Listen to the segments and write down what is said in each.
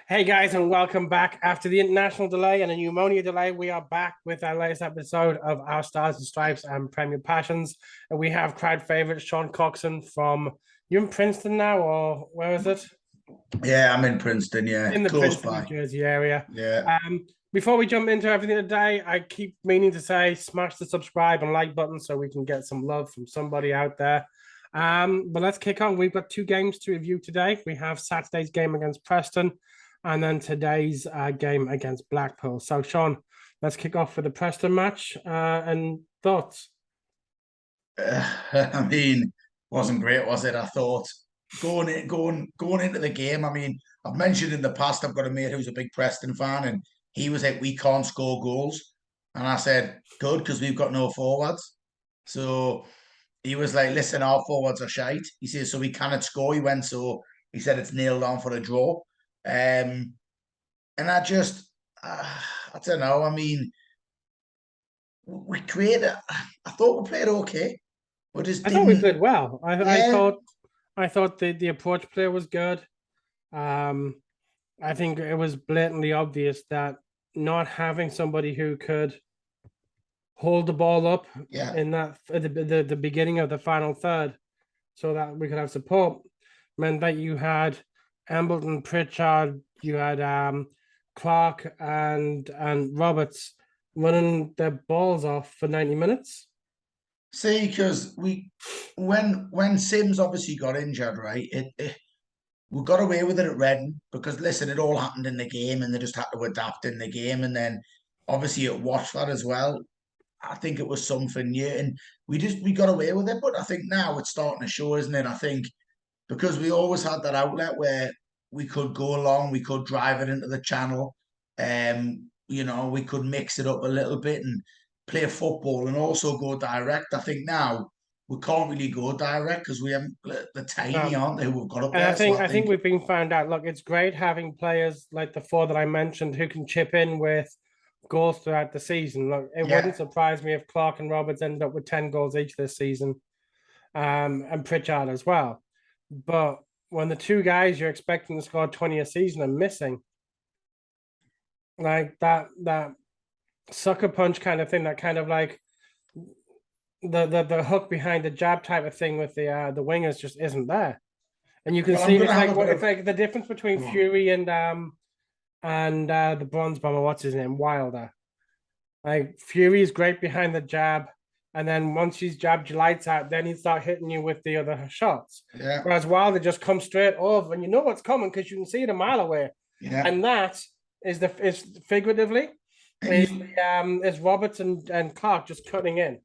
Hey guys, and welcome back. After the international delay and a pneumonia delay, we are back with our latest episode of Our Stars and Stripes and Premier Passions. And we have crowd favourite Sean Coxon from you in Princeton now, or where is it? Yeah, I'm in Princeton, yeah. In the Close Princeton, New by. Jersey area. Yeah. Before we jump into everything today, I keep meaning to say smash the subscribe and like button so we can get some love from somebody out there. But let's kick on. We've got two games to review today. We have Saturday's game against Preston and then today's game against Blackpool. So, Sean, let's kick off with the Preston match and thoughts. I mean, wasn't great, was it? I thought going into the game. I mean, I've mentioned in the past I've got a mate who's a big Preston fan, and he was like, "We can't score goals," and I said, "Good, because we've got no forwards." So he was like, "Listen, our forwards are shite." He says, "So we cannot score." He said it's nailed on for a draw. And I don't know. I mean, we created. I thought we played okay. We just I thought we didn't. played well. Yeah, I thought the approach play was good. Um, I think it was blatantly obvious that not having somebody who could hold the ball up yeah. in that at the beginning of the final third, so that we could have support, meant that you had Embleton, Pritchard, you had Clark and Roberts running their balls off for 90 minutes. See, because when Sims obviously got injured, right? We got away with it at Reading because listen, it all happened in the game, and they just had to adapt in the game, and then obviously at Watford as well. I think it was something new, and we got away with it. But I think now it's starting to show, isn't it? I think because we always had that outlet where we could go along, we could drive it into the channel, we could mix it up a little bit and play football and also go direct. I think now we can't really go direct because we haven't the tiny, Um, aren't they? We've got up and there, so I I think think we've been found out. Look, it's great having players like the four that I mentioned who can chip in with goals throughout the season. Look, it wouldn't yeah, surprise me if Clark and Roberts ended up with 10 goals each this season, and Pritchard as well. But when the two guys you're expecting to score 20 a season are missing, like that sucker punch kind of thing, that kind of like the hook behind the jab type of thing with the wingers just isn't there. And you can well, I'm see gonna have a bit it's of like the difference between go on. Fury and the bronze bomber, what's his name? Wilder. Like Fury is great behind the jab, and then once he's jabbed your lights out, then he start hitting you with the other shots. Yeah, Whereas Wilder just comes straight over, and you know what's coming because you can see it a mile away. yeah, And that is figuratively and you is Roberts and Clark just cutting in.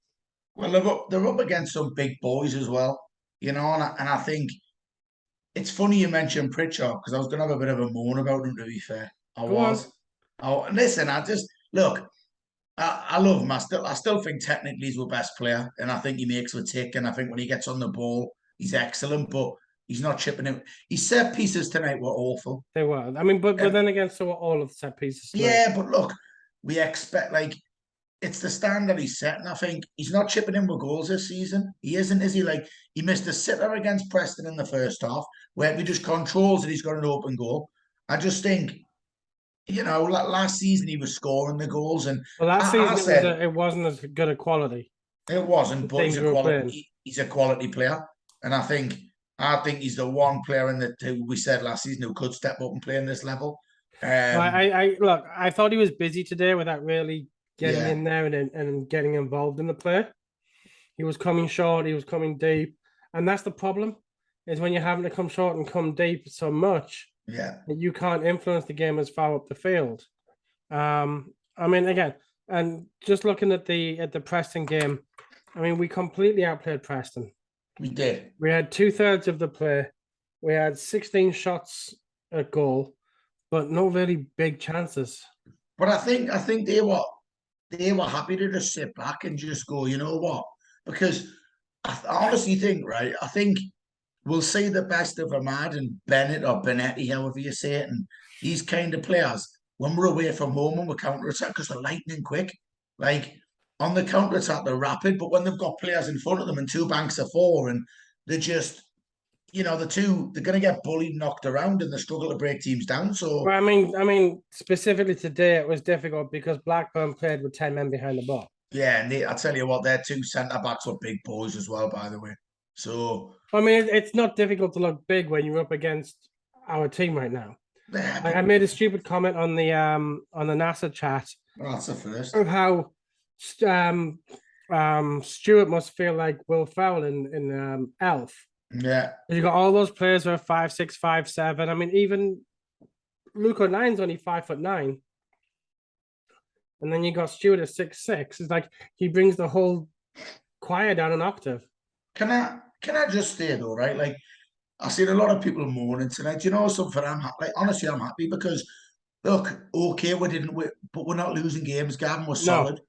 well they're up against some big boys as well, and I think. It's funny you mentioned Pritchard because I was going to have a bit of a moan about him. To be fair, I Go on. was. Oh, listen, I just look. I love him. I still think technically he's our best player, and I think he makes a tick. And I think when he gets on the ball, he's excellent. But he's not chipping him. His set pieces tonight were awful. They were. I mean, but And then again, so were all of the set pieces tonight. yeah, but look, we expect like it's the standard he's setting. I think he's not chipping in with goals this season. He isn't, is he? Like he missed a sitter against Preston in the first half, where he just controls it. He's got an open goal. I just think, last season he was scoring the goals, and Well, last I season said it wasn't as good a quality. it wasn't, The but he's things a we were playing. quality. He's a quality player, and I think he's the one player in the who we said last season who could step up and play in this level. Well, Um, I look. I thought he was busy today without really getting yeah, in there and getting involved in the play. He was coming short. He was coming deep, and that's the problem. Is when you're having to come short and come deep so much yeah. that you can't influence the game as far up the field. I mean, again, and just looking at the Preston game, I mean, we completely outplayed Preston. We did. We had 2/3 of the play. We had 16 shots at goal, but no really big chances. But I think they were happy to just sit back and just go, you know what? Because I honestly think, right, I think we'll see the best of Ahmad and Bennett or Benetti, however you say it, and these kind of players when we're away from home and we're counter attack because they're lightning quick. Like on the counter attack, they're rapid, but when they've got players in front of them and two banks of four, and they're just they're going to get bullied, knocked around, and they struggle to break teams down. So, Well, I mean, specifically today it was difficult because Blackburn played with 10 men behind the ball. yeah, and I tell you what, their two centre backs were big boys as well, by the way. So, I mean, it's not difficult to look big when you're up against our team right now. yeah, I made a stupid comment on the NASA chat that's the first. of how Stuart must feel like Will Ferrell in Elf. Yeah, You got all those players who are 5'6", 5'7". I mean, even Luke O'Nine's only 5'9", and then you got Stuart at 6'6". It's like he brings the whole choir down an octave. can I just say though, right? Like, I seen a lot of people moaning tonight. Do you know something? I'm happy. Like, honestly, I'm happy because look, okay, but we're not losing games. Gavin was No, solid.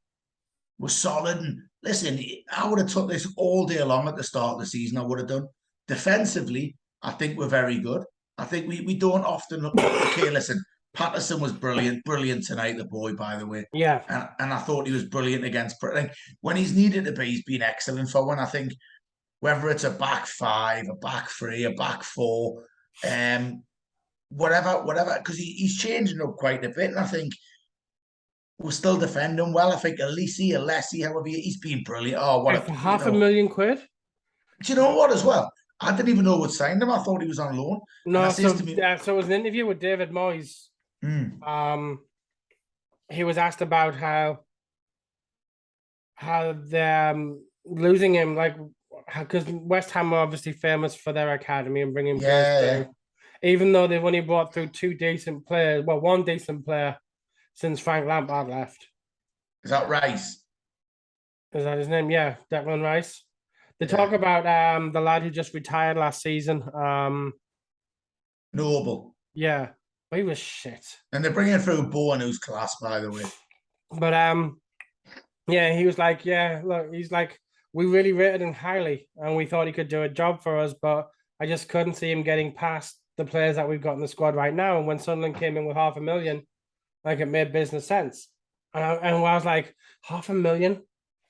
We're solid. And listen, I would have took this all day long at the start of the season. I would have done. Defensively, I think we're very good. I think we don't often look. Okay, listen, Patterson was brilliant tonight. The boy, by the way, yeah, and I thought he was brilliant against. Like when he's needed to be, he's been excellent for one. I think whether it's a back five, a back three, a back four, whatever, because he's changing up quite a bit, and I think we're still defending well. I think Alessi, however, he's been brilliant. Oh, what hey, a for £500,000. Do you know what as well? I didn't even know what signed him. I thought he was on loan. And I No, says so to me, so it was an interview with David Moyes. mm, He was asked about how they're losing him, like because West Ham are obviously famous for their academy and bringing players yeah, through. Even though they've only brought through two decent players, well, one decent player since Frank Lampard left. is that right? Is that his name? Yeah, Declan Rice. They talk Yeah, about the lad who just retired last season. Noble. Yeah, but he was shit. And they're bringing through Bowen, who's class, by the way. But yeah, he was like, yeah, look, he's like, we really rated him highly, and we thought he could do a job for us, but I just couldn't see him getting past the players that we've got in the squad right now. And when Sunderland came in with $500,000, like it made business sense. And I was like, $500,000.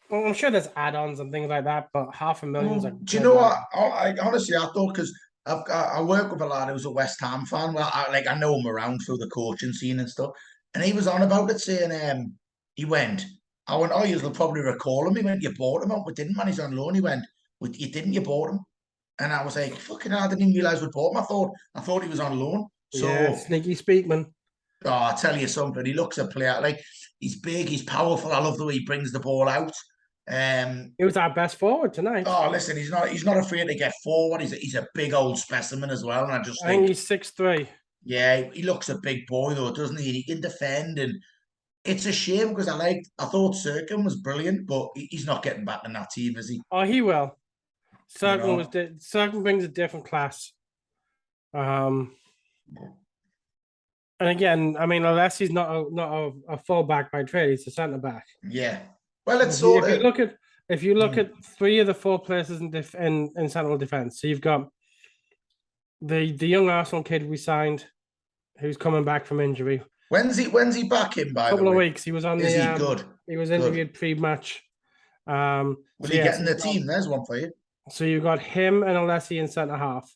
Well, I'm sure there's add-ons and things like that, but $500,000 is a Do you good know money. what? I honestly, I thought because I work with a lad who's a West Ham fan. Well, I know him around through the coaching scene and stuff. And he was on about it saying, he went, I went, oh, you'll probably recall him. He went, you bought him out. We didn't, man. He's on loan. He went, well, you didn't, you bought him. And I was like, fucking hell, I didn't even realise we bought him. I thought he was on loan. Yeah, So, sneaky Speakman. oh, I'll tell you something. He looks a player. Like, he's big, he's powerful. I love the way he brings the ball out. He was our best forward tonight. Oh, listen, he's not afraid to get forward. He's a big old specimen as well. And I just I think think, he's 6'3". yeah, he looks a big boy though, doesn't he? And he can defend, and it's a shame because I thought Serkin was brilliant, but he's not getting back in that team, is he? Oh, he will. You Serkin brings a different class. Um, and again, I mean, Alessi's not a fullback by trade; he's a centre back. Yeah. Well, So it's sort of. if you look at three of the four places in central defense, so you've got the young Arsenal kid we signed, who's coming back from injury. When's he back in? A By the couple of way, weeks. He was on is he good? he was Good. interviewed pre-match. Will So he yeah, get in the team? There's one for you. so you've got him and Alessi in centre half.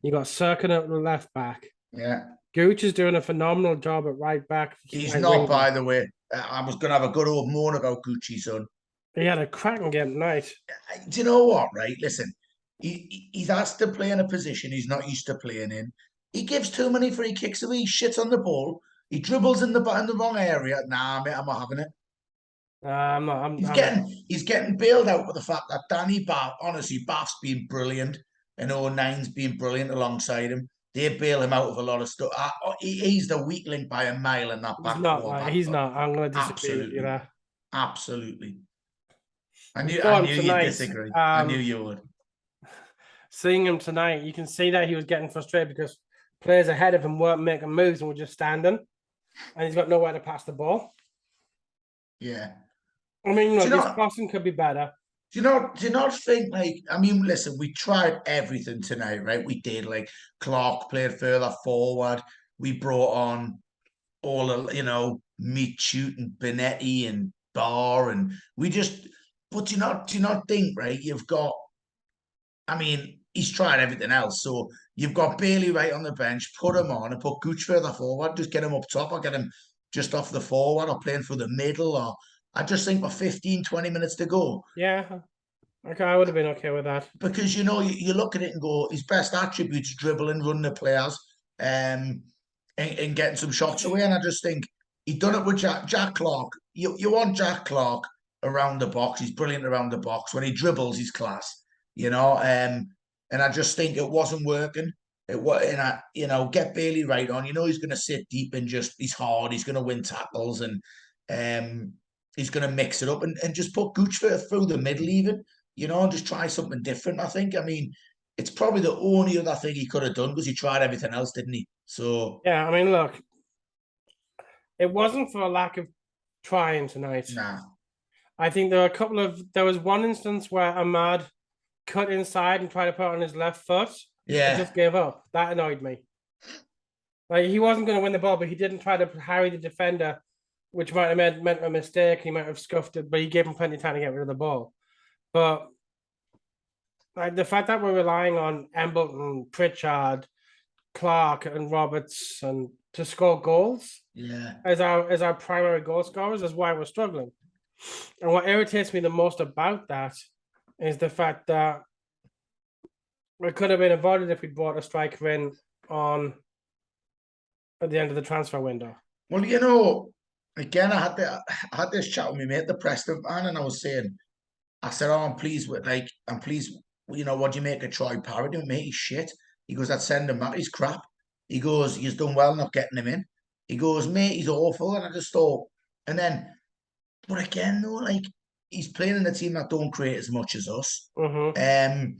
You got Serkin at the left back. Yeah. Gooch is doing a phenomenal job at right back. He's Right not, wing by back. the way. I was going to have a good old moan about Gucci, son. He had a cracking game tonight. Do you know what, right? Listen, he's asked to play in a position he's not used to playing in. He gives too many free kicks away. He shits on the ball. He dribbles in the wrong area. Nah, mate, I'm not having it. I'm not. He's getting bailed out with the fact that Danny Bath, honestly, Bath's been brilliant, and O9's been brilliant alongside him. They bail him out of a lot of stuff. He's the weak link by a mile in that He's back not. four. He's not. I'm going to disagree with you Absolutely, there. absolutely. I We knew, saw I him knew you'd tonight. disagree. I knew you would. Seeing him tonight, you can see that he was getting frustrated because players ahead of him weren't making moves and were just standing, and he's got nowhere to pass the ball. Yeah. I mean, Do you this know? crossing could be better. Do you not think like I mean, listen, we tried everything tonight, right? We did like Clark played further forward. We brought on all of Meat Shoot and Benetti and Barr and we just but do you not think, right? You've got I mean, he's tried everything else. So you've got Bailey right on the bench, put him on and put Gooch further forward, just get him up top or get him just off the forward or playing through the middle. Or I just think for 15, 20 minutes to go. Yeah, okay, I would have been okay with that. Because, you look at it and go, his best attributes, dribbling, running the players, and getting some shots away. And I just think he'd done it with Jack Clark. You want Jack Clark around the box. He's brilliant around the box. When he dribbles, he's class, and I just think it wasn't working. It was, and get Bailey right on. He's going to sit deep and he's hard. He's going to win tackles and he's going to mix it up and just put Gooch through the middle even, and just try something different. I think. I mean, it's probably the only other thing he could have done because he tried everything else, didn't he? So yeah, I mean, look, it wasn't for a lack of trying tonight. nah. I think there was one instance where Ahmad cut inside and tried to put it on his left foot. Yeah. And just gave up. That annoyed me. Like, he wasn't going to win the ball, but he didn't try to harry the defender, which might have meant a mistake. He might have scuffed it, but he gave him plenty of time to get rid of the ball. But like the fact that we're relying on Embleton, Pritchard, Clark, and Roberts and to score goals as our primary goal scorers is why we're struggling. And what irritates me the most about that is the fact that it could have been avoided if we brought a striker in at the end of the transfer window. Well, again, I had this chat with me mate, the Preston fan, and I said, "Oh, I'm pleased what do you make of Troy Parrott? Mate, he's shit." He goes, "I'd send him back. He's crap." He goes, "He's done well not getting him in." He goes, "Mate, he's awful." And I just thought, but again, though, like he's playing in a team that don't create as much as us. Mm-hmm.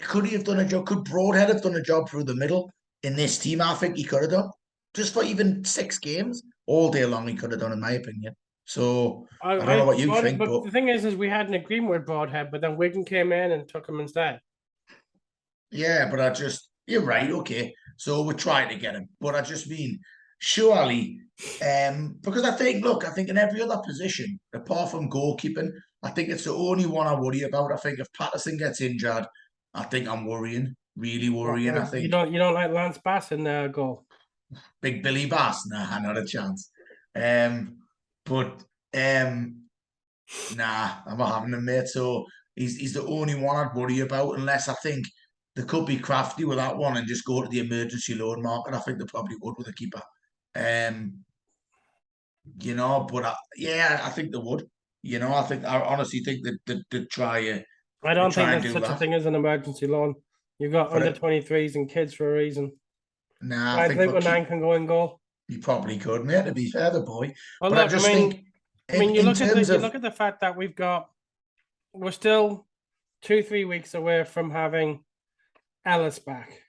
Could he have done a job? Could Broadhead have done a job through the middle in this team? I think he could have done. Just for even 6 games, all day long, he could have done, in my opinion. So I don't know what you think, but the thing is we had an agreement with Broadhead, but then Wigan came in and took him instead. Yeah, but you're right, okay. So we're trying to get him, but I just mean, surely, because I think in every other position, apart from goalkeeping, I think it's the only one I worry about. I think if Patterson gets injured, I think I'm really worrying. I think you don't like Lance Bass in the goal. Big Billy Bass, nah, not a chance. But nah, I'm not having him, mate. So he's the only one I'd worry about, unless I think they could be crafty with that one and just go to the emergency loan market. I think they probably would with a keeper. But I think they would. I honestly think that they'd try. I don't think there's such a thing as an emergency loan. You've got under 23s and kids for a reason. Nah, I think nine can go in goal. He probably could, mate. To be fair, the boy. Well, look, you look at the fact that we're still 2-3 weeks away from having Ellis back.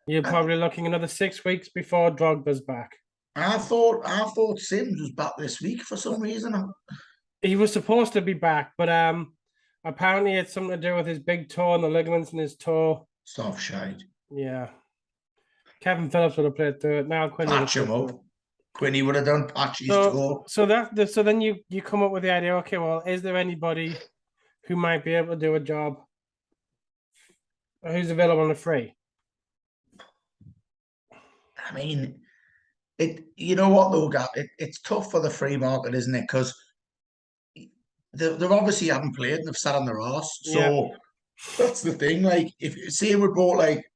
You're probably looking another 6 weeks before Drogba's back. I thought Sims was back this week for some reason. He was supposed to be back, but apparently it's something to do with his big toe and the ligaments in his toe. Soft shite. Yeah. Kevin Phillips would have played through it. Now Quinny patch him up. Quinny would have done patches to go. So then you come up with the idea, okay, well, is there anybody who might be able to do a job who's available on the free? I mean, you know what though, Gap? It's tough for the free market, isn't it? Because they obviously haven't played and they've sat on their arse. So that's the thing. Like, if say we brought like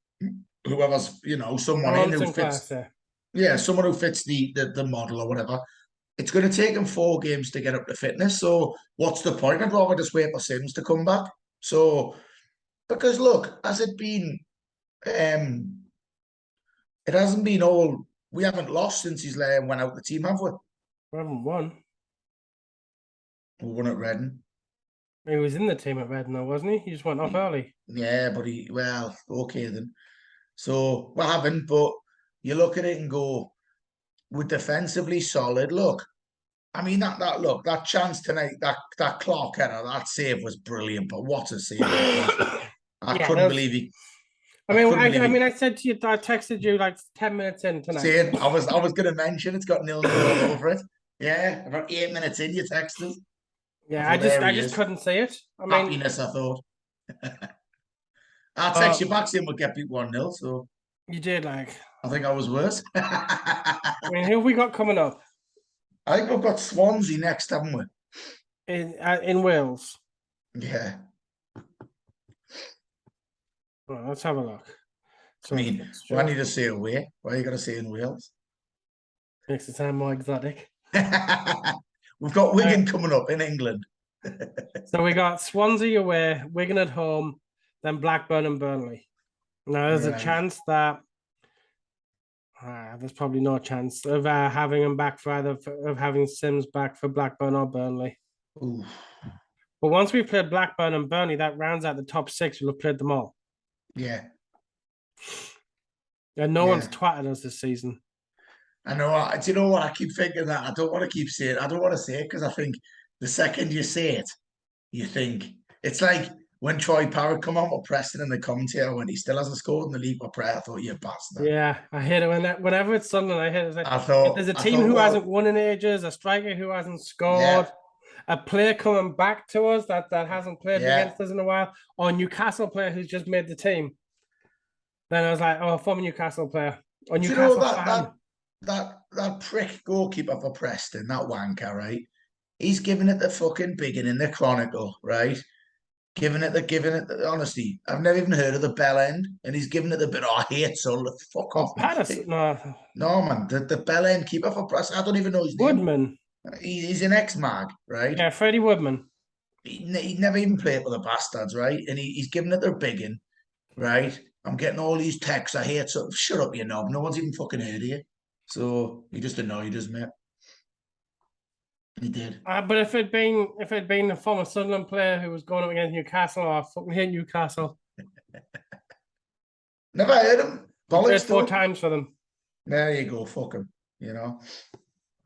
whoever's, someone in who fits, someone who fits the model or whatever, it's going to take them 4 games to get up to fitness. So what's the point? I'd rather just wait for Sims to come back. So, because look, has it been, it hasn't been all, we haven't lost since he's went out the team, have we? We haven't won. We won at Reading. He was in the team at Reading though, wasn't he? He just went off early. Yeah, but okay then. So we haven't, but you look at it and go, we're defensively solid. Look, I mean that chance tonight, that Clark header, that save was brilliant. But what a save! I couldn't believe he. I said to you, I texted you like 10 minutes in tonight. Saying, I was going to mention it's got 0-0 all over it. Yeah, about 8 minutes in, you texted. Yeah, I just couldn't see it. Happiness, I thought. I'll text you back saying we'll get beat 1-0, so You did, like. I think I was worse. I mean, who have we got coming up I think we've got Swansea next, haven't we? in Wales? Yeah. Well, let's have a look. I mean, why don't you just say away? Why are you going to say in Wales? Makes it sound more exotic. We've got Wigan coming up in England. So we got Swansea away, Wigan at home, then Blackburn and Burnley. Now there's a chance that there's probably no chance of having him back for of having Sims back for Blackburn or Burnley. Ooh. But once we've played Blackburn and Burnley, that rounds out the top 6. We'll have played them all. Yeah. And no one's twatted us this season. I know. Do you know what? I keep thinking that. I don't want to keep saying it. I don't want to say it because I think the second you say it, you think it's like when Troy Parrott come on with Preston in the commentator when he still hasn't scored in the league for Pratt. I thought, you bastard. Yeah, I hate it whenever it's Sunderland. I hate it. Like, if there's a team who hasn't won in ages, a striker who hasn't scored, a player coming back to us that hasn't played against us in a while, or a Newcastle player who's just made the team. Then I was like, oh, former Newcastle player. Or Newcastle fan. That prick goalkeeper for Preston, that wanker, right? He's giving it the fucking biggin in the Chronicle, right? Giving it the honestly, I've never even heard of the Bell End, and he's giving it the bit. Oh, I hate Sull. Fuck off. Patterson, no, man. The Bell End keeper for Preston. I don't even know his name. Woodman. He's an ex-mag, right? Yeah, Freddie Woodman. He never even played for the bastards, right? And he's giving it their biggin, right? I'm getting all these texts. I hate something. Shut up, you knob. No one's even fucking heard of you. So he just annoyed us, mate. He did. But if it'd been a former Sunderland player who was going up against Newcastle, I fucking hate Newcastle. Never heard him. Played 4 times for them. There you go. Fuck him. You know.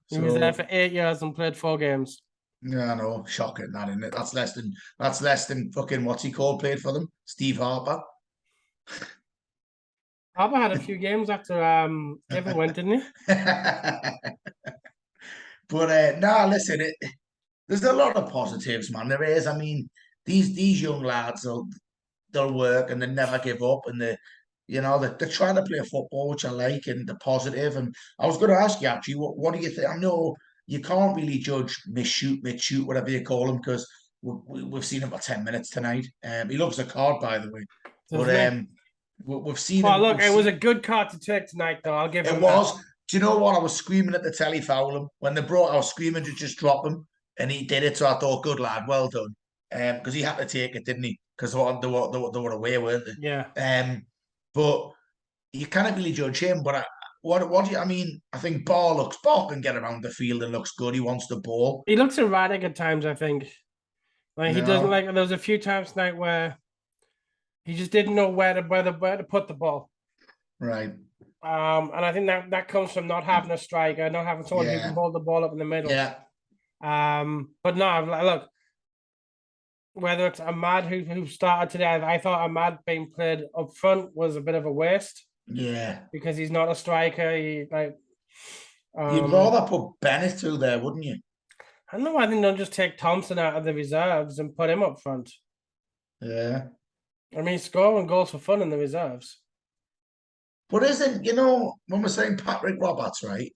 He was there for 8 years and played 4 games. Yeah, no, shocking that, isn't it? That's less than fucking what's he called played for them? Steve Harper. Harper had a few games after Evan went, didn't he? But no, listen, there's a lot of positives, man. There is. I mean, these young lads they'll work and they never give up, and they're trying to play football, which I like, and they're positive. And I was going to ask you actually, what do you think? I know you can't really judge mid-shoot, whatever you call him, because we've seen him for 10 minutes tonight. He loves the card, by the way. But we've seen him. Look, it was a good card to take tonight, though. I'll give him it was. That. Do you know what? I was screaming at the telly foul him. When they brought, I was screaming to just drop him. And he did it. So I thought, good lad, well done. Because he had to take it, didn't he? Because they were away, weren't they? Yeah. But you can't really judge him. But what do you, I mean, I think Bar can get around the field and looks good. He wants the ball. He looks erratic at times, I think. Like he doesn't like, there was a few times tonight where he just didn't know where to put the ball. Right. And I think that comes from not having a striker, not having someone who can hold the ball up in the middle. Yeah. But no, look, whether it's Ahmad who started today, I thought Ahmad being played up front was a bit of a waste. Yeah. Because he's not a striker. You'd rather put Bennett through there, wouldn't you? I don't know why they don't just take Thompson out of the reserves and put him up front. Yeah. I mean, scoring goals for fun in the reserves. But when we're saying Patrick Roberts, right?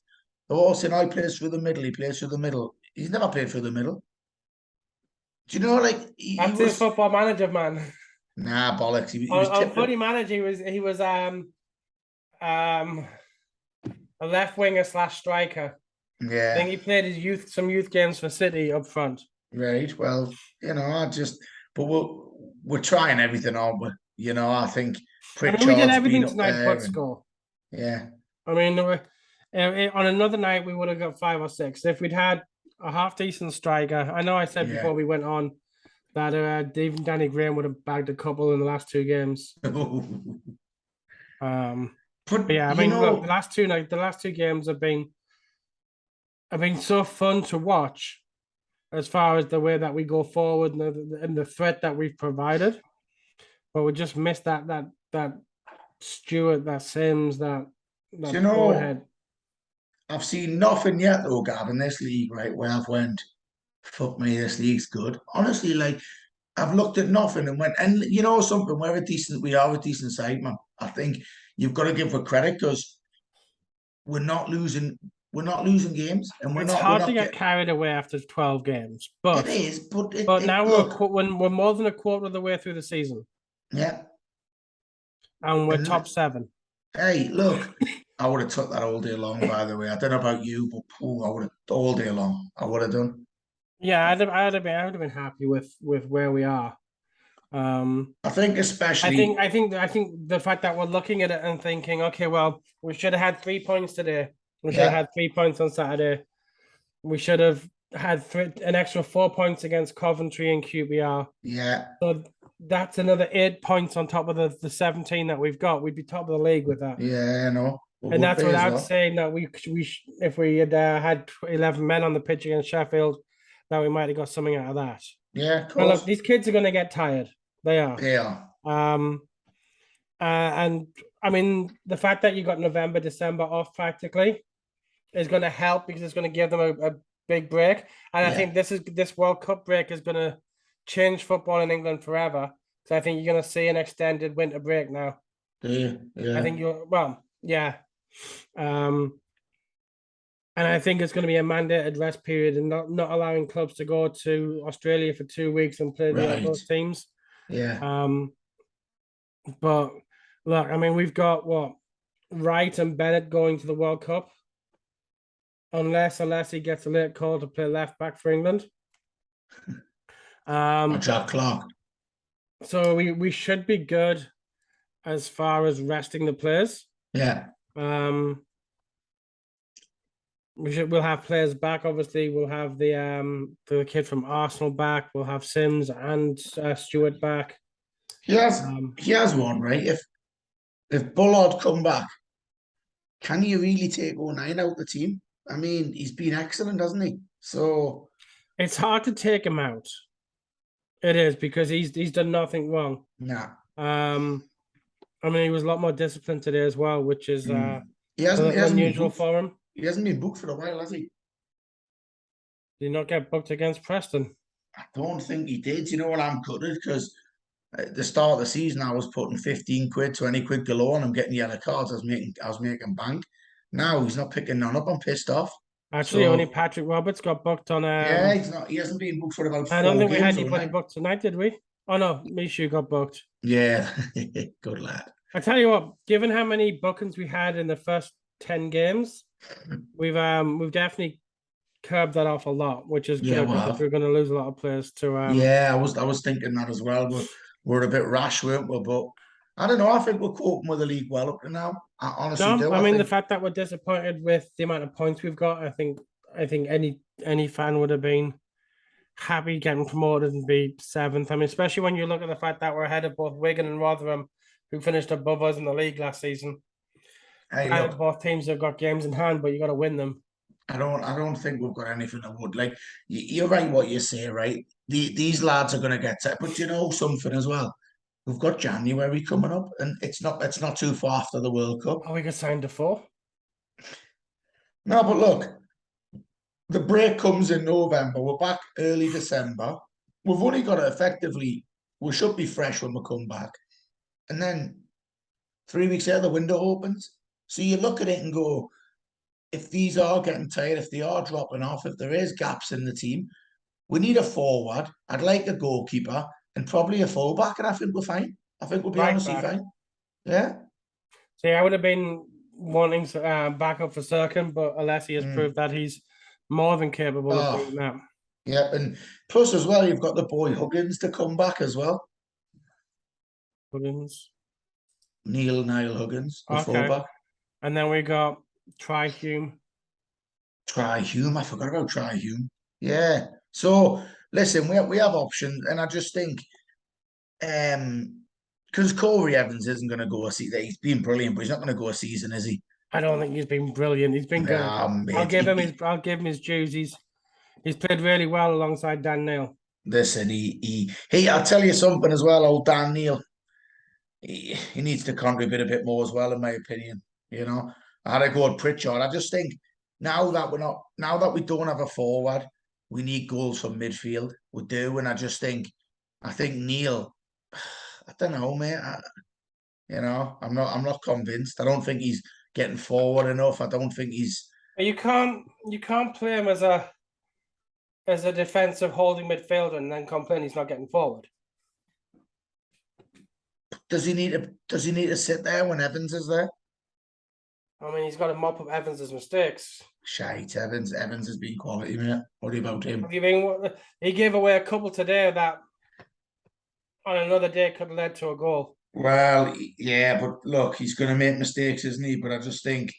They're all saying, he plays through the middle, he plays through the middle. He's never played through the middle. Do you know, like... That's his Football Manager, man. Nah, bollocks. He was on Footy Manager, he was a left winger / striker. Yeah. I think he played some youth games for City up front. Right. Well, but we're trying everything, aren't we? I think we did everything tonight but score. Yeah. I mean, on another night, we would have got 5 or 6. If we'd had a half-decent striker, I know I said before we went on that even Danny Graham would have bagged a couple in the last 2 games. But yeah, I mean, look, the last 2 games have been so fun to watch as far as the way that we go forward and the threat that we've provided. But we just missed that Stewart, that Sims, that forehead. I've seen nothing yet though, Gav, in this league, right, where I've went, fuck me, this league's good. Honestly, like, I've looked at nothing and went, and you know something, we are a decent side, man. I think you've got to give her credit because we're not losing, games, and It's we're hard to not get getting. carried away after 12 games, It but is, but now look, we're more than a quarter of the way through the season, yeah, and we're top and 7. hey, look, I would have took that all day long. By the way, I don't know about you, but I would have all day long. I would have done. Yeah, I would have been happy with where we are. I think especially, I think the fact that we're looking at it and thinking, okay, well, we should have had 3 points today. We should have yeah, had 3 points on Saturday. We should have had an extra 4 points against Coventry and QBR. yeah, So that's another 8 points on top of the 17 that we've got. We'd be top of the league with that. yeah, no, we And would that's be as without well. saying that if we had had 11 men on the pitch against Sheffield, that we might have got something out of that. Yeah, of Now, look, course, these kids are going to get tired. They are. they are. Um, and I mean, the fact that you got November, December off practically is going to help because it's going to give them a big break. And I Yeah, think this World Cup break is going to change football in England forever. So I think you're going to see an extended winter break now. yeah, I think yeah. And I think it's going to be a mandated rest period and not allowing clubs to go to Australia for 2 weeks and play right. those teams. Yeah, But look, I mean, we've got Wright and Bennett going to the World Cup, unless he gets a late call to play left back for England. or Jack Clark. So we should be good as far as resting the players. Yeah, We'll have players back. Obviously, we'll have the kid from Arsenal back. We'll have Sims and Stewart back. he has Um, he has one, right. If Bullard come back, can you really take 09 out the team? I mean, he's been excellent, hasn't he? So it's hard to take him out. It is because he's done nothing wrong. nah. I mean, he was a lot more disciplined today as well, which is a He hasn't little been unusual booked. for him. He hasn't been booked for a while, has he? Did not get booked against Preston. I don't think he did. You know what, I'm gutted because at the start of the season I was putting 15 quid, 20 quid galore and I'm getting yellow cards. I was making bank. Now he's not picking none up. I'm pissed off. Actually, only So Patrick Roberts got booked on. yeah, he's not. He hasn't been booked for about I don't four think we had games or anybody nine. booked tonight, did we? Oh no, Mishu got booked. Yeah, good lad. I tell you what, given how many bookings we had in the first 10 games, we've definitely curbed that off a lot, which is Yeah, good we because have. we're going to lose a lot of players to Yeah, I was thinking that as well. We're a bit rash, weren't we? But I don't know. I think we're coping with the league well up to now. I honestly No, do. I I mean the think. fact that we're disappointed with the amount of points we've got, I think any fan would have been happy getting promoted and be 7th. I mean, especially when you look at the fact that we're ahead of both Wigan and Rotherham, who finished above us in the league last season. Hey, Granted, look, both teams have got games in hand, but you got to win them. I don't think we've got anything that would like. You're right what you say, right? These lads are going to get set, but you know something as well. We've got January coming up, and it's not too far after the World Cup. Oh, we got signed to 4. No, but look, the break comes in November. We're back early December. We've only got to effectively. We should be fresh when we come back, and then 3 weeks later the window opens. So you look at it and go, if these are getting tired, if they are dropping off, if there is gaps in the team, we need a forward. I'd like a goalkeeper and probably a fullback, and I think we're fine. I think we'll be Right honestly back. fine. Yeah. So yeah, I would have been wanting backup for Sirkin, but Alessi has Mm. proved that he's more than capable of Oh, doing that. yeah. And plus as well, you've got the boy Huggins to come back as well. Huggins. Niall Huggins, the Okay. fullback. And then we got Try Hume. Try Hume. I forgot about Try Hume. Yeah. So listen, we have options, and I just think because Corey Evans isn't going to go a season. He's been brilliant, but he's not going to go a season, is he? I don't think he's been brilliant. He's been good. Mate, I'll give him his dues. He's played really well alongside Dan Neil. listen, I'll tell you something as well, old Dan Neil. He needs to contribute a bit more as well, in my opinion. You know, I had a go at Pritchard. I just think now that we don't have a forward, we need goals from midfield. We do, and I just think I think Neil, I don't know, mate. I'm not convinced. I don't think he's getting forward enough. I don't think he's. But you can't play him as a defensive holding midfielder and then complain he's not getting forward. Does he need to sit there when Evans is there? I mean, he's got to mop up Evans's mistakes. Shite, Evans has been quality, mate. What about him? He gave away a couple today that on another day could have led to a goal. Well, yeah, but look, he's going to make mistakes, isn't he? But I just think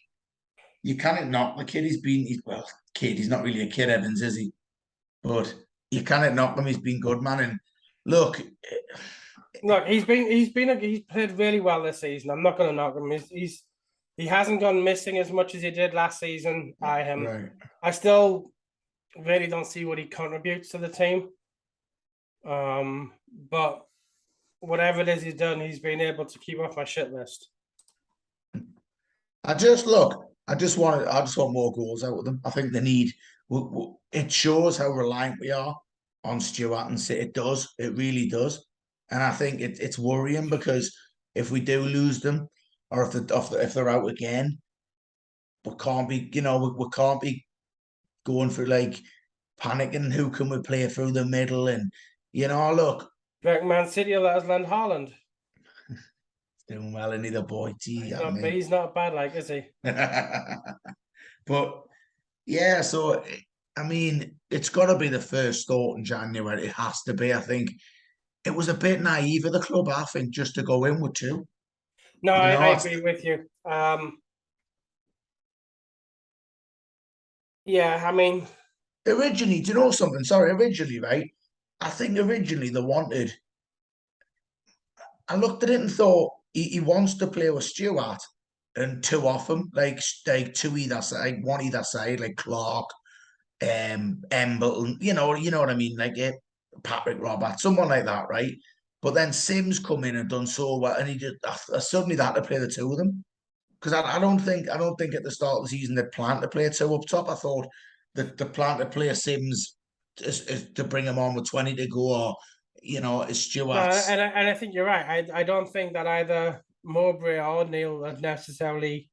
you can't knock the kid. He's not really a kid, Evans, is he? But you can't knock him. He's been good, man. And look, he's played really well this season. I'm not going to knock him. He hasn't gone missing as much as he did last season. right. I still really don't see what he contributes to the team. But whatever it is he's done, he's been able to keep off my shit list. I just want more goals out of them. I think they need. It shows how reliant we are on Stewart and City. It does. It really does. And I think it's worrying because if we do lose them, or if they're out again, we can't be. We can't be going through like panicking. Who can we play through the middle? And look. Man City will let us land Haaland. Doing well in either boy. He's not bad, like, is he? But yeah, so I mean, it's got to be the first thought in January. It has to be. I think it was a bit naive of the club. I think just to go in with two. No, I agree with you. Yeah, I mean, originally, do you know something? Sorry, originally, right? I think originally they wanted. I looked at it and thought he wants to play with Stewart and two off him, like two either side, one either side, like Clark, Embleton, you know what I mean, like Patrick Roberts, someone like that, right? But then Sims come in and done so well, and he just suddenly they had to play the two of them because I don't think at the start of the season they planned to play two up top. I thought that the plan to play Sims is to bring him on with 20 to go, or is Stewart. And I think you're right. I don't think that either Mowbray or Neil are necessarily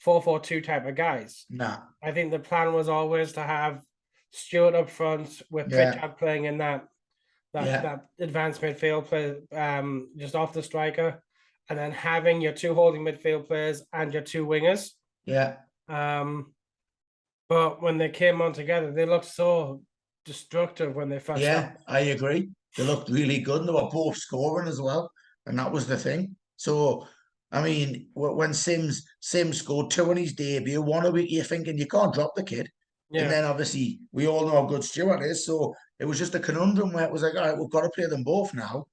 4-4-2 type of guys. Nah. I think the plan was always to have Stewart up front with Pritchard playing in that advanced midfield play, just off the striker, and then having your two holding midfield players and your two wingers. Yeah. But when they came on together, they looked so destructive when they first. Yeah, I agree. They looked really good, and they were both scoring as well, and that was the thing. So, I mean, when Sims scored two in his debut, 1 a week, you're thinking you can't drop the kid. Yeah. And then obviously we all know how good Stewart is, so it was just a conundrum where it was like, all right, we've got to play them both now,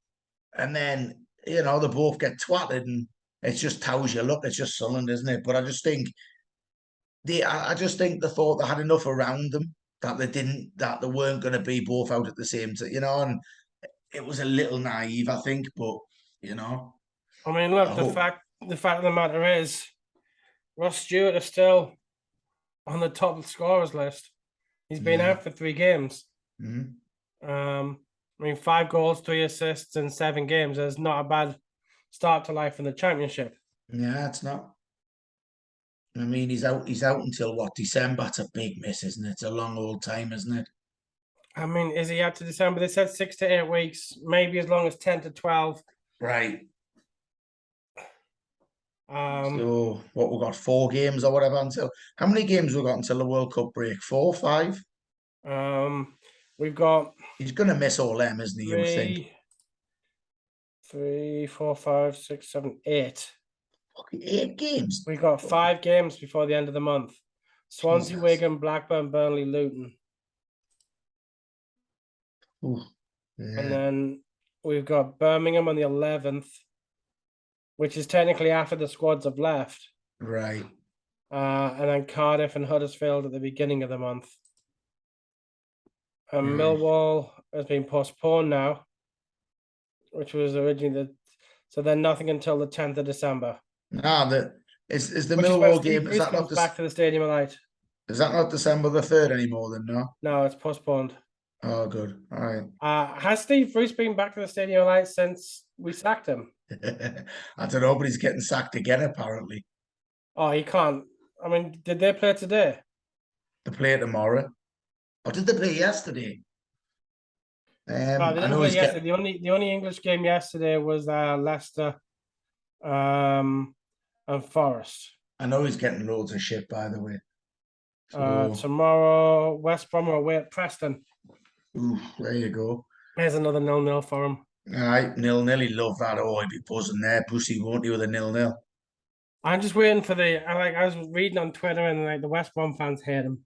and then they both get twatted, and it's just tells you, look, it's just Sunderland, isn't it? But I just think they thought they had enough around them that they weren't going to be both out at the same time, and it was a little naive, I think, but I mean, look, the fact of the matter is, Ross Stewart is still on the top scorers list. He's been out for 3 games. Mm-hmm. I mean, 5 goals, 3 assists in 7 games is not a bad start to life in the Championship. Yeah, it's not. I mean, he's out until what, December? It's a big miss, isn't it? It's a long old time, isn't it? I mean, is he out to December? They said 6 to 8 weeks, maybe as long as 10 to 12. Right. So what, we've got 4 games or whatever until. How many games we got until the World Cup break? 4, 5? We've got. He's going to miss all them, isn't he? 3, 4, 5, 6, 7, 8. Fucking 8 games. We got 5 games before the end of the month. Swansea, Wigan, Blackburn, Burnley, Luton. Ooh, yeah. And then we've got Birmingham on the 11th, which is technically after the squads have left. Right. And then Cardiff and Huddersfield at the beginning of the month. And Millwall has been postponed now, which was originally so then nothing until the 10th of December. Is the Millwall game? Is that not back to the Stadium of Light? Is that not December the 3rd anymore? Then no. No, it's postponed. Oh, good. All right. Has Steve Bruce been back to the Stadium of Light since we sacked him? I don't know, but he's getting sacked again, apparently. Oh, he can't. I mean, did they play today? They play tomorrow. Or did they play yesterday? No, they I didn't know play he's yesterday. getting. The only English game yesterday was Leicester um, and Forest. I know he's getting loads of shit, by the way. So, Tomorrow, West Brom are away at Preston. ooh, there you go. There's another 0-0 for him. All right, 0-0. He love that. Oh, he'd be buzzing there, Brucey, won't he, with a 0-0? I'm just waiting for I was reading on Twitter and like the West Brom fans hate him.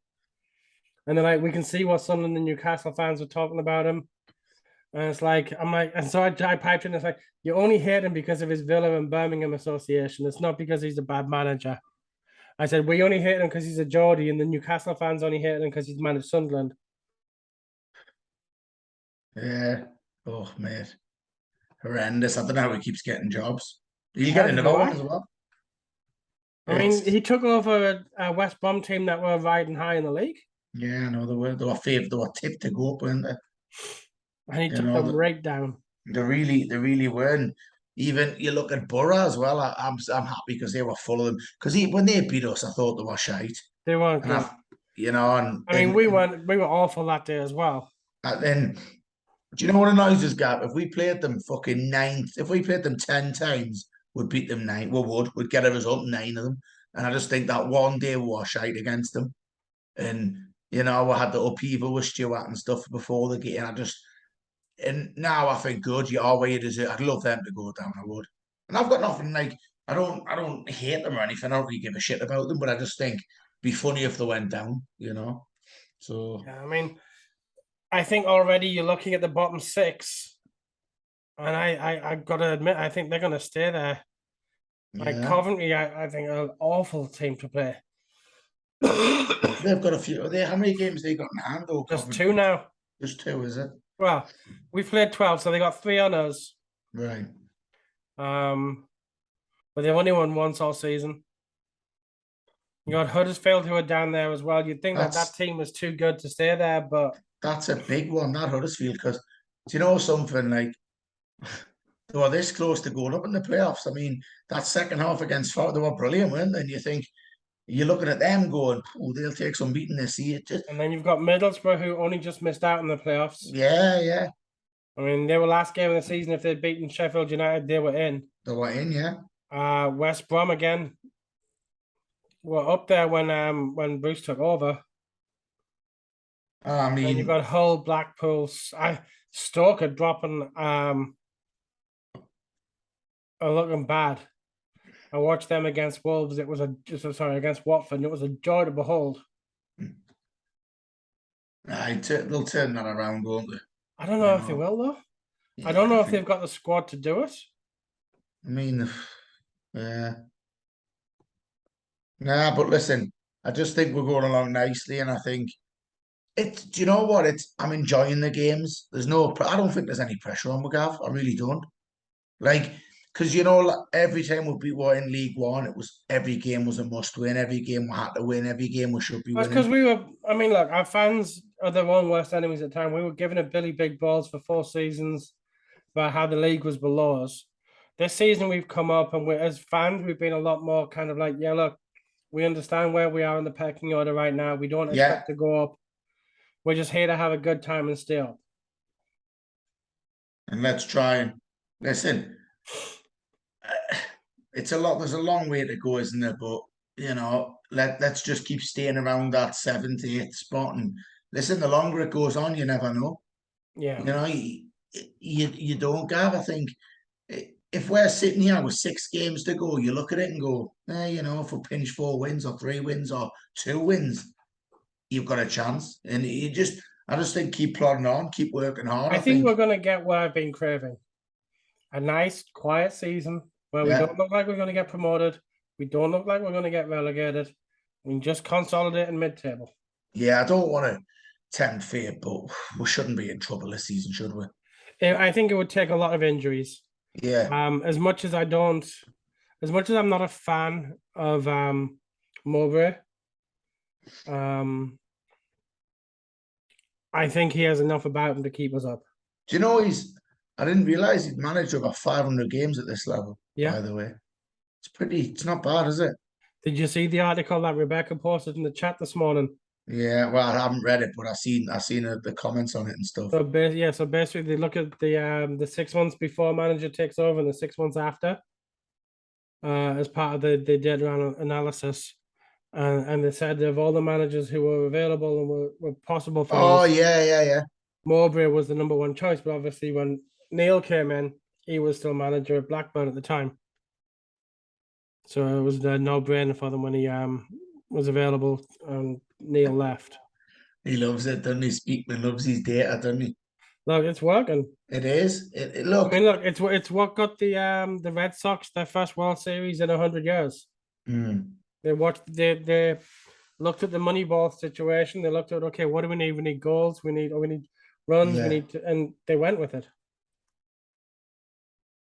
And then like we can see what Sunderland and Newcastle fans were talking about him. And it's like, I'm like, and so I piped in, it's like, you only hate him because of his Villa and Birmingham association. It's not because he's a bad manager. I said, we only hate him because he's a Geordie, and the Newcastle fans only hate him because he's managed Sunderland. Yeah. Oh, mate. Horrendous. I don't know how he keeps getting jobs. Did you get Neither another do one I. as well? I mean, It's he took over a West Brom team that were riding high in the league, yeah, no, they were tipped to go up, weren't they? and he You took know, them right down. they really weren't. Even you look at Borough as well. I'm happy because they were full of them. Because when they beat us, I thought they were shite, They weren't and good. I mean, we were awful that day as well. and then do you know what annoys us, Gab? If we played them if we played them 10 times, we'd beat them nine. We would. We'd get a result in 9 of them. And I just think that one day we were shite against them. And we had the upheaval with Stewart and stuff before the game. And now I think good, you are where you deserve. I'd love them to go down, I would. And I've got nothing like I don't hate them or anything. I don't really give a shit about them, but I just think it'd be funny if they went down. So Yeah, I mean, I think already you're looking at the bottom six, and I gotta admit, I think they're gonna stay there. Like yeah. Coventry, I think are an awful team to play. They've got a few. How many games they got in hand though, Just two Coventry? now. Just two, is it? Well, we played 12, so they got 3 on us. Right. Um, but they've only won once all season. You got Huddersfield who are down there as well. You'd think that That's team was too good to stay there, but that's a big one, that Huddersfield, because do you know something like they were this close to going up in the playoffs? I mean, that second half against Fort, they were brilliant, weren't they? And you think you're looking at them going, oh, they'll take some beating this year. and then you've got Middlesbrough who only just missed out in the playoffs. Yeah, yeah. I mean, they were last game of the season. If they'd beaten Sheffield United, they were in. They were in, yeah. West Brom again were up there when Bruce took over. I And you've mean, got Hull, Blackpool, Stoke are dropping are looking bad. I watched them against Wolves. It was against Watford. And it was a joy to behold. they'll turn that around, won't they? I don't You know if they know, will though. I don't yeah, I know if think. they've got the squad to do it. I mean, yeah. Nah, but listen, I just think we're going along nicely, and I think Do you know what? I'm enjoying the games. I don't think there's any pressure on McGav. I really don't. Like, because like, every time we were in League One, every game was a must win. Every game we had to win. Every game we should be That's winning. because I mean, look, our fans are their own worst enemies at the time. We were giving a Billy big balls for 4 seasons about how the league was below us. This season we've come up, and as fans, we've been a lot more kind of like, yeah, look, we understand where we are in the pecking order right now. We don't Yeah, expect to go up. We're just here to have a good time and stay up. and let's try and listen. It's a lot. There's a long way to go, isn't there? But let's just keep staying around that 7th, 8th spot. And listen, the longer it goes on, you never know. Yeah. You know, you don't, Gav. I think if we're sitting here with 6 games to go, you look at it and go, if we pinch 4 wins or 3 wins or 2 wins, you've got a chance. And I just think keep plodding on, keep working hard. I I think think, we're going to get what I've been craving. A nice, quiet season where we yeah, don't look like we're going to get promoted. We don't look like we're going to get relegated. We can just consolidate in mid-table. yeah. I don't want to tempt fate, but we shouldn't be in trouble this season, should we? I think it would take a lot of injuries. Yeah, As much as I'm not a fan of Mowbray, um, I think he has enough about him to keep us up. Do you know I didn't realise he'd managed over 500 games at this level, Yeah. by the way. It's not bad, is it? Did you see the article that Rebecca posted in the chat this morning? Yeah, well, I haven't read it, but I seen the comments on it and stuff. So so basically they look at the 6 months before manager takes over and the 6 months after, as part of the data analysis, and they said of all the managers who were available and were possible for Oh, us, yeah. Mowbray was the number one choice. But obviously, when Neil came in, he was still manager at Blackburn at the time, so it was a no-brainer for them when he was available and Neil left. He loves it, doesn't he? Speakman loves his data, doesn't he? Look, it's working. It is. Look. I mean, look, it's what got the Red Sox their first World Series in 100 years. They looked at the Moneyball situation. They looked at, okay, what do we need? We need goals. We need runs. Yeah. And they went with it.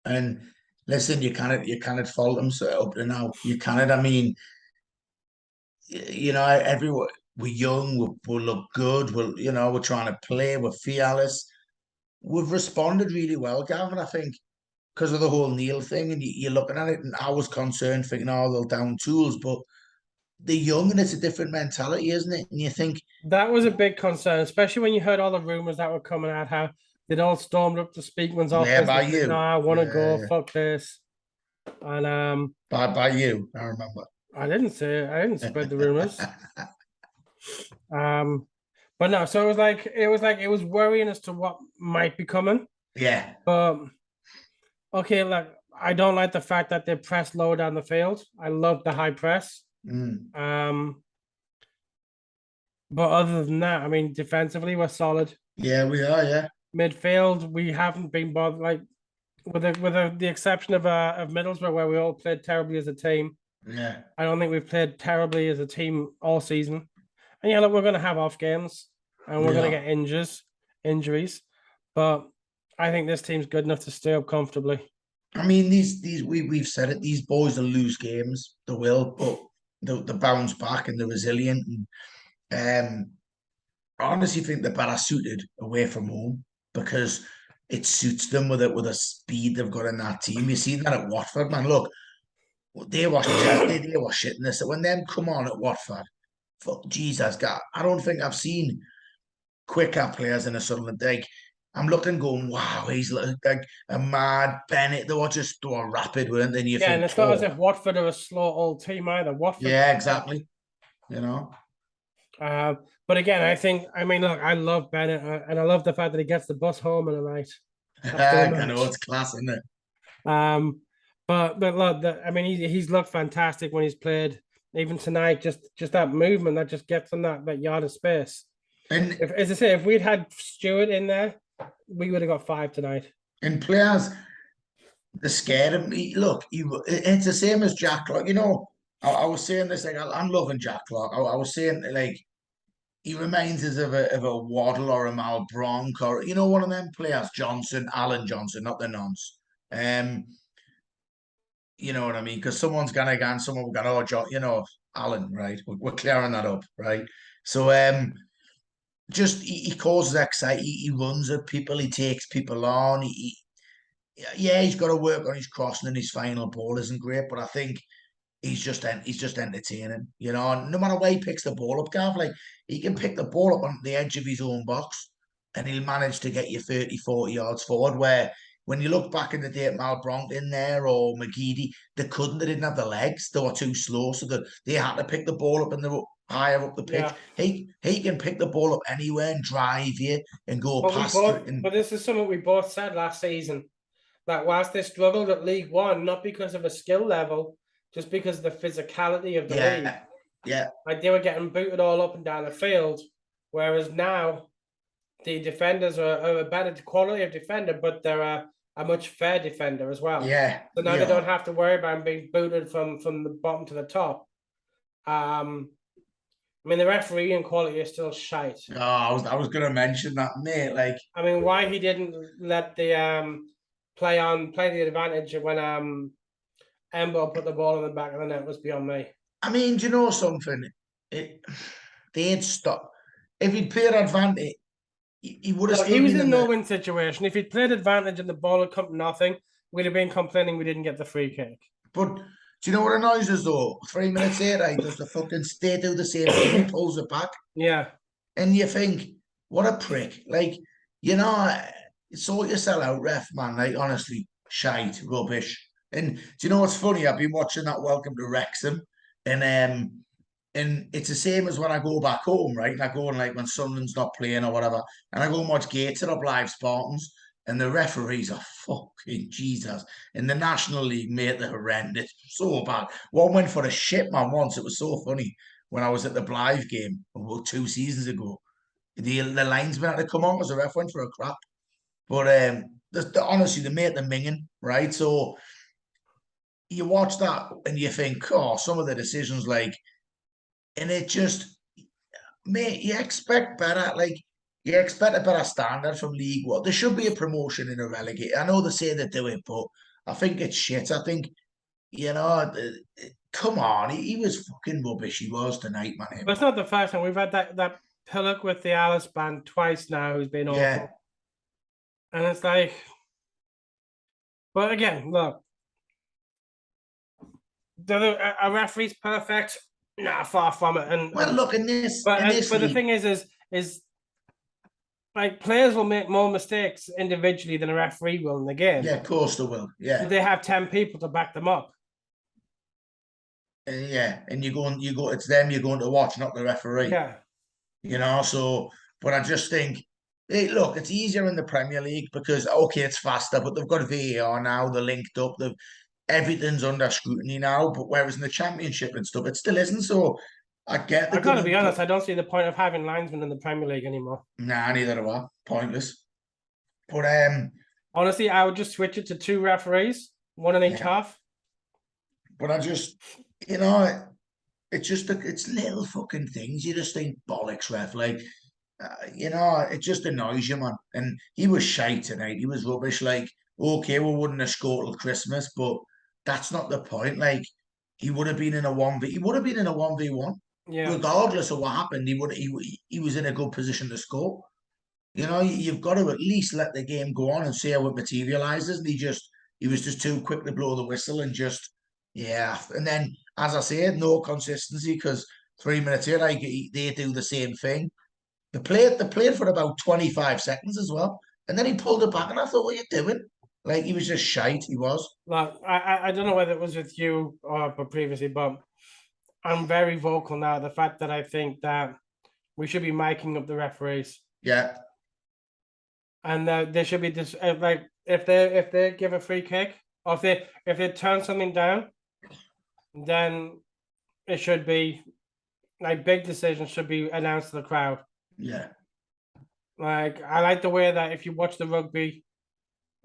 And listen, you cannot fault them so up to now. You cannot. I mean, everyone, we're young. We'll look good. We're trying to play. We're fearless. We've responded really well, Gavin. I think because of the whole Neil thing, and you're looking at it, and I was concerned, thinking, oh, they'll down tools, but they're young, and it's a different mentality, isn't it? And you think that was a big concern, especially when you heard all the rumors that were coming out, how they'd all stormed up to Speakman's office. by and you, said, no, I want to go. Fuck this. And by you, I remember. I didn't spread the rumors. But no, so it was worrying as to what might be coming. Yeah. But okay, like I don't like the fact that they press lower down the field. I love the high press. But other than that, I mean, defensively we're solid. Yeah, we are. Yeah. Midfield, we haven't been bothered. Like with the exception of Middlesbrough, where we all played terribly as a team. Yeah. I don't think we've played terribly as a team all season. And yeah, look, we're going to have off games and we're going to get injuries, but I think this team's good enough to stay up comfortably. I mean, we've said it. These boys will lose games. They will, but they bounce back and they're resilient. And I honestly think they're better suited away from home because it suits them with a speed they've got in that team. You see that at Watford, man. Look, they were shitting this. When them come on at Watford, fuck Jesus, God, I don't think I've seen quicker players in a Sunderland. Like I'm looking, going, wow, he's like a mad Bennett. They were rapid, weren't they? And you think, and it's not as if Watford are a slow old team either. Watford, yeah, exactly. But again, I mean, look, I love Bennett, and I love the fact that he gets the bus home in a night. I know it's class, isn't it? But look, I mean, he's looked fantastic when he's played. Even tonight, just that movement that just gets him that yard of space. And as I say, if we'd had Stewart in there, we would have got 5 tonight. And players, they're scared of me. Look, it's the same as Jack Clark. I was saying this, like, I'm loving Jack Clark. I was saying, like, he reminds us of a Waddle or a Malbronk or, one of them players, Alan Johnson, not the nonce. You know what I mean? Because someone's gonna go and someone will go, oh, John, Alan, right? We're clearing that up, right? So, just he causes anxiety. He runs at people. He takes people on. He's got to work on his crossing and his final ball isn't great, but I think he's just entertaining. No matter where he picks the ball up, Gav, like he can pick the ball up on the edge of his own box, and he'll manage to get you 30, 40 yards forward. Where when you look back in the day at Malbronk in there or McGeady, they didn't have the legs. They were too slow, so that they had to pick the ball up and they were higher up the pitch. Yeah. He can pick the ball up anywhere and drive you and go past it. But this is something we both said last season, that whilst they struggled at League One, not because of a skill level, just because of the physicality of the league. Yeah. Like they were getting booted all up and down the field, whereas now the defenders are a better quality of defender, but they're a much fair defender as well. Yeah. So now they don't have to worry about being booted from the bottom to the top. I mean, the refereeing quality is still shite. Oh, I was going to mention that, mate. Like, I mean, why he didn't let the play the advantage when Embo put the ball in the back of the net was beyond me. I mean, do you know something? They'd stop if he'd played advantage. he would have No, still he was been in a in the. no-win situation. If he'd played advantage and the ball had come to nothing, we'd have been complaining we didn't get the free kick. But do you know what annoys us though? 3 minutes later, he does the fucking stay do the same thing. He pulls it back, Yeah. and you think, what a prick! Like, you know, sort yourself out, ref man. Like, honestly, shite, rubbish. And do you know what's funny? I've been watching that Welcome to Wrexham, and it's the same as when I go back home, right? And I go and like when Sunderland's not playing or whatever, and I go and watch Gated up live Spartans, and the referees are fucking Jesus. In the National League, mate, they're horrendous, so bad. One went for a shit man once. It was so funny when I was at the Blythe game about 2 seasons ago. The linesman had to come on because the ref went for a crap. But honestly, they made the minging, right? So you watch that and you think, oh, some of the decisions, like, and it just, mate, you expect better. Like, you expect a better standard from League One. There should be a promotion in a relegate. I know they say they do it, but I think it's shit. I think, come on, he was fucking rubbish. He was tonight, man. But it's not the first time. We've had that pillock with the Alice band twice now who's been Yeah, awful. And it's like, but again, look, a referee's perfect. Nah, far from it. And well, look, in this but the league, thing is like players will make more mistakes individually than a referee will in the game. yeah, of course they will. Yeah, They have 10 people to back them up. yeah, and it's them you're going to watch, not the referee. Yeah. So, but I just think, hey, look, it's easier in the Premier League because, okay, it's faster, but they've got VAR now, they're linked up, everything's under scrutiny now, but whereas in the Championship and stuff, it still isn't. So I get I gotta be honest, I don't see the point of having linesmen in the Premier League anymore. Nah, neither do I. Pointless. But honestly, I would just switch it to 2 referees, 1 in each yeah. half. But I just, it's just it's little fucking things. You just think bollocks, ref. Like, it just annoys you, man. And he was shite tonight. He was rubbish. Like, okay, we wouldn't have scored till Christmas, but that's not the point. Like, he would have been in a 1v. He would have been in a 1v1. Yeah. Regardless of what happened, he was in a good position to score. You've got to at least let the game go on and see how it materializes. And he was just too quick to blow the whistle and just, yeah. And then, as I said, no consistency because 3 minutes in, they do the same thing. They played for about 25 seconds as well. And then he pulled it back and I thought, what are you doing? Like, he was just shite. He was. Well, I don't know whether it was with you or previously, but I'm very vocal now. The fact that I think that we should be miking up the referees. Yeah. And there should be this like if they give a free kick or if they turn something down, then it should be like big decisions should be announced to the crowd. Yeah. Like I like the way that if you watch the rugby,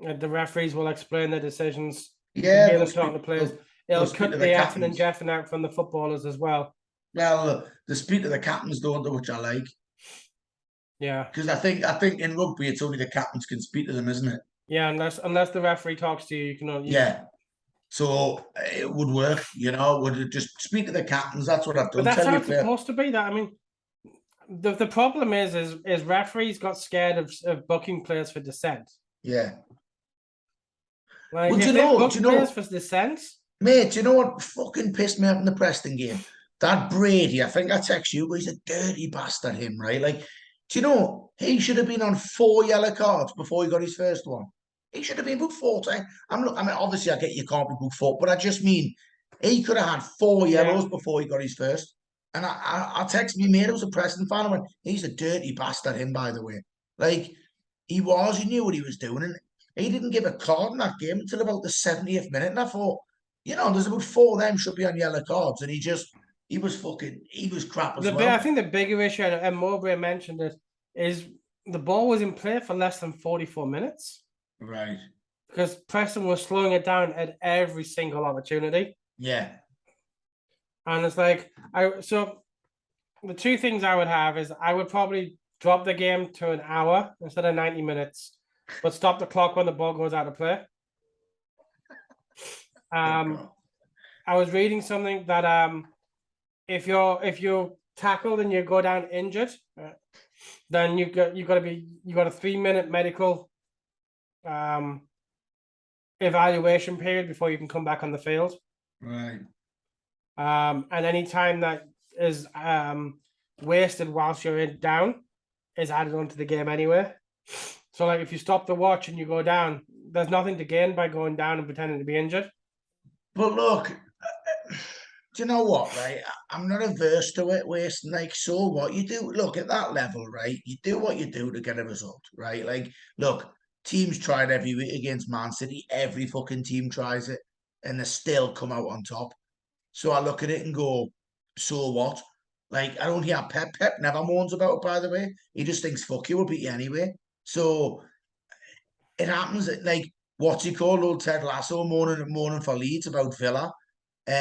the referees will explain their decisions. Yeah, they'll talk to players. It'll cut the effing and jeffing out from the footballers as well. Well, they speak to the captains, don't they, which I like. Yeah, because I think in rugby it's only the captains can speak to them, isn't it? Yeah, unless the referee talks to you, you can only. Yeah. So it would work, would just speak to the captains. That's what I've done. But that's how it's supposed to be. That I mean, the problem is referees got scared of booking players for dissent. Yeah. Like, well, do you know players for dissent? Mate, do you know what fucking pissed me off in the Preston game? That Brady, I think I text you, but he's a dirty bastard, him, right? Like, do you know, he should have been on 4 yellow cards before he got his first one. He should have been booked 4 times. Obviously, I get you can't be booked 4, but I just mean he could have had 4 yellows before he got his first. And I texted me mate, it was a Preston fan. I went, he's a dirty bastard, him, by the way. Like, he knew what he was doing. And he didn't give a card in that game until about the 70th minute. And I thought, there's about 4 of them should be on yellow cards. And he was crap as well. I think the bigger issue, and Mowbray mentioned it, is the ball was in play for less than 44 minutes. Right. Because Preston was slowing it down at every single opportunity. Yeah. And it's like, so the 2 things I would have is I would probably drop the game to an hour instead of 90 minutes, but stop the clock when the ball goes out of play. I was reading something that if you're tackled and you go down injured, then you got a 3-minute medical evaluation period before you can come back on the field. Right. And any time that is wasted whilst you're down is added onto the game anyway. So, like, if you stop the watch and you go down, there's nothing to gain by going down and pretending to be injured. But look, do you know what, right? I'm not averse to it wasting, like, so what? You do, look, at that level, right? You do what you do to get a result, right? Like, look, teams tried every week against Man City. Every fucking team tries it, and they still come out on top. So I look at it and go, so what? Like, I don't hear Pep. Pep never moans about it, by the way. He just thinks, fuck you, we'll beat you anyway. So it happens. Like, what's he called? Old Ted Lasso moaning for Leeds about Villa. He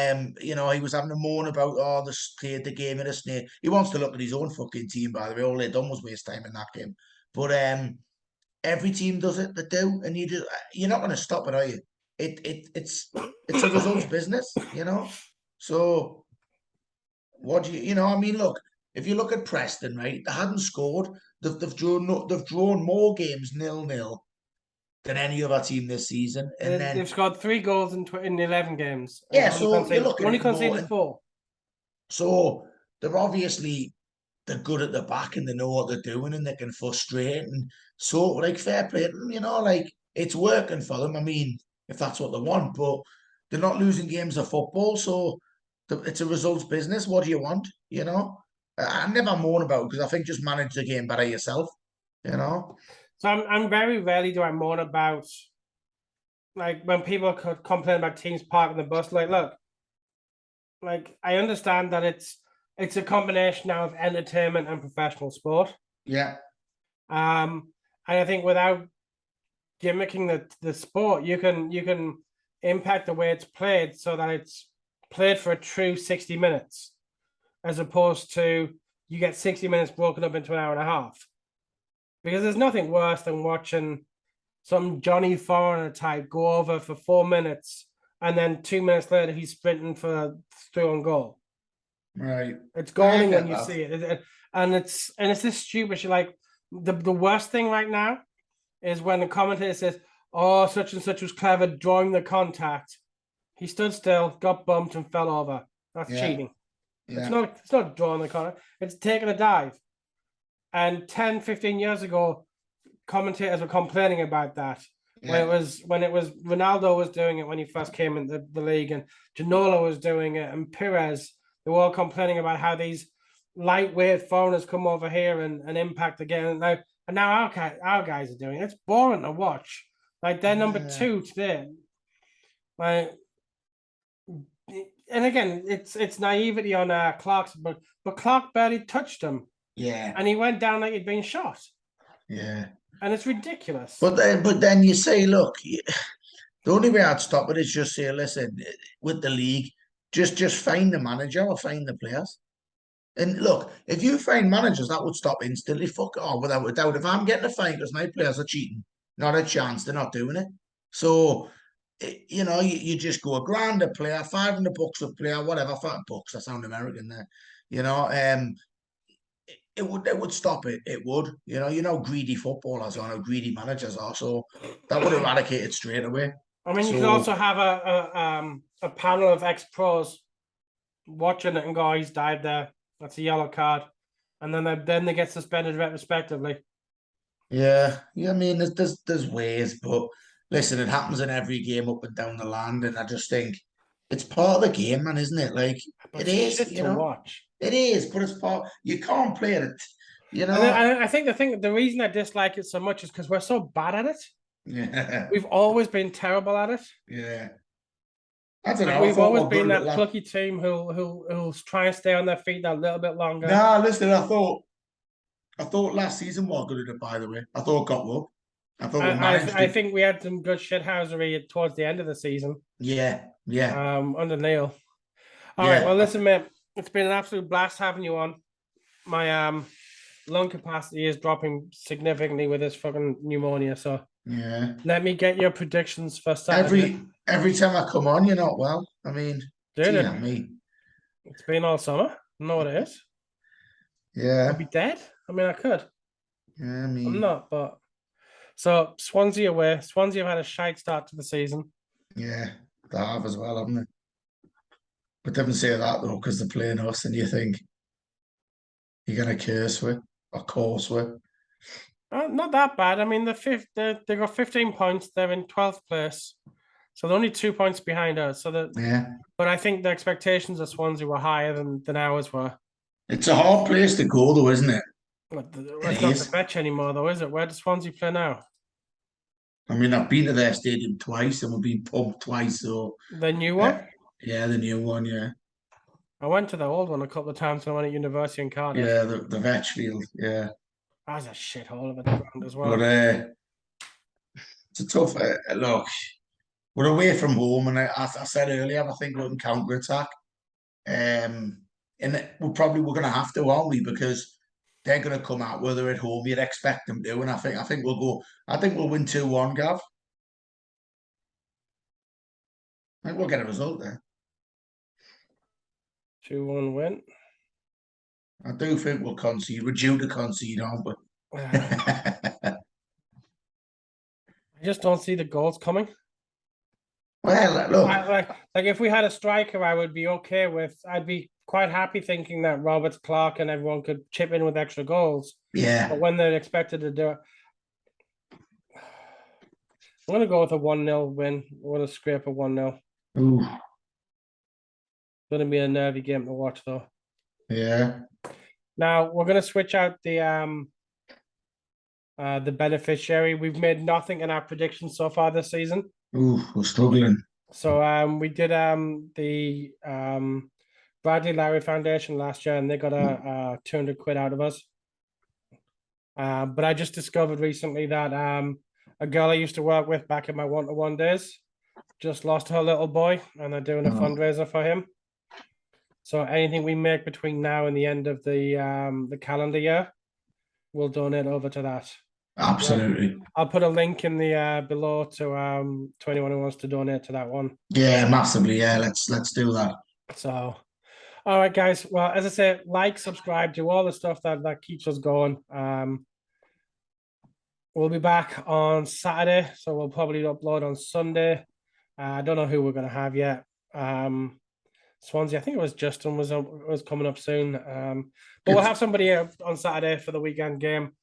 was having a moan about, oh, they played the game in a snake. He wants to look at his own fucking team, by the way. All they done was waste time in that game. But every team does it, they do, and you're not going to stop it, are you? It's a results business, So what do I mean, look, if you look at Preston, right, they hadn't scored. They've drawn more games 0-0 than any other team this season, and then they've scored 3 goals in 11 games. Yeah, so you look at only it conceded 4. So they're good at the back and they know what they're doing and they can frustrate, and so, like, fair play to them, like, it's working for them. I mean, if that's what they want, but they're not losing games of football, so it's a results business. What do you want? I never moan about it because I think just manage the game better yourself. So I'm very rarely do I moan about, like, when people could complain about teams parking the bus. Like, look, like, I understand that it's a combination now of entertainment and professional sport. Yeah. And I think without gimmicking the sport, you can impact the way it's played so that it's played for a true 60 minutes, as opposed to you get 60 minutes broken up into an hour and a half. Because there's nothing worse than watching some Johnny Foreigner type go over for 4 minutes and then 2 minutes later he's sprinting for through on goal. Right. It's galling when you see it. And it's this stupid shit. Like, the worst thing right now is when the commentator says, oh, such and such was clever drawing the contact. He stood still, got bumped, and fell over. That's cheating. Yeah. It's not drawing the contact. It's taking a dive. And 10, 15 years ago, commentators were complaining about that. Yeah. When it was Ronaldo was doing it when he first came in the league, and Ginola was doing it, and Pires, they were all complaining about how these lightweight foreigners come over here and impact the game. And now our guys are doing it. It's boring to watch. Like, they're number 2 today. Like, and again, it's naivety on Clarkson, but Clark barely touched him. Yeah. And he went down like he'd been shot. Yeah. And it's ridiculous. But then you say, look, the only way I'd stop it is just say, listen, with the league, just find the manager or find the players. And look, if you find managers, that would stop instantly. Fuck off, without a doubt. If I'm getting a fine because my players are cheating, not a chance. They're not doing it. So, you just go $1,000 a player, $500 a player, whatever. $5. I sound American there. It would stop it. It would. Greedy footballers are, greedy managers are. So that would eradicate it straight away. I mean, you could also have a panel of ex-pros watching it and go, oh, he's died there. That's a yellow card. And then they get suspended retrospectively. Yeah. I mean, there's ways, but listen, it happens in every game up and down the land, and I just think it's part of the game, man, isn't it? Like, it is to watch. It is, but it's part. You can't play it, And I think the reason I dislike it so much is because we're so bad at it. Yeah, we've always been terrible at it. Yeah. I don't know. We've always been that plucky team who'll try and stay on their feet that little bit longer. Nah, listen, I thought last season was good at it, by the way. I thought it got up. I think we had some good shithousery towards the end of the season. Yeah. Under Neil. All right, well, listen, mate, it's been an absolute blast having you on. My lung capacity is dropping significantly with this fucking pneumonia, so yeah. Let me get your predictions for Saturday. Every time I come on, you're not well. I mean, me. It's been all summer. I know what it is. I'd be dead. I mean, I could. Yeah, I I'm mean, not, but so Swansea away. Swansea have had a shite start to the season. yeah, they have as well, haven't they? But they don't say that though, because they're playing us, and you think you're gonna curse with or course with. Not that bad. I mean, they got 15 points. They're in 12th place, so they're only 2 points behind us. So that, Yeah, but I think the expectations of Swansea were higher than ours were. it's a hard place to go though, isn't it? It's It not the is. Fetch anymore, though, is it? Where does Swansea play now? I mean, I've been to their stadium twice, and we've been pumped twice. So, The new uh, one? yeah, the new one, yeah, I went to the old one a couple of times when I went at university in Cardiff. yeah, the Vetchfield, yeah. That was a shithole of a ground as But well. it's a tough look. We're away from home, and as I said earlier, I think we can counter attack. And we're going to have to, aren't we? Because they're going to come out where they're at home. You'd expect them to, and I think we'll go. I think we'll win 2-1, Gav. I think we'll get a result there. 2-1 win. I do think we'll concede. We're due to concede, aren't we? I just don't see the goals coming. Well, look, Like if we had a striker, I would be okay with. I'd be quite happy thinking that Roberts, Clark, and everyone could chip in with extra goals. yeah, But when they're expected to do it, I'm gonna go with a 1-0 win. I'm gonna scrape a 1-0. ooh, It's gonna be a nervy game to watch, though. yeah, Now we're gonna switch out the beneficiary. We've made nothing in our predictions so far this season. ooh, we're struggling. So we did the Bradley Larry Foundation last year, and they got a 200 quid out of us. But I just discovered recently that a girl I used to work with back in my one-to-one days just lost her little boy, and they're doing a fundraiser for him. So anything we make between now and the end of the calendar year, we'll donate over to that. Absolutely. I'll put a link in the below to anyone who wants to donate to that one. Yeah, massively. Yeah, let's do that. So, all right, guys. Well, as I say, like, subscribe, do all the stuff that keeps us going. We'll be back on Saturday, so we'll probably upload on Sunday. I don't know who we're going to have yet. Swansea, I think it was Justin was coming up soon. But we'll have somebody here on Saturday for the weekend game.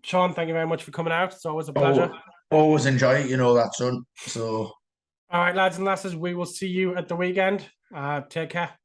Sean, thank you very much for coming out. It's always a pleasure. Always enjoy it, that, son. So, all right, lads and lasses, we will see you at the weekend. Take care.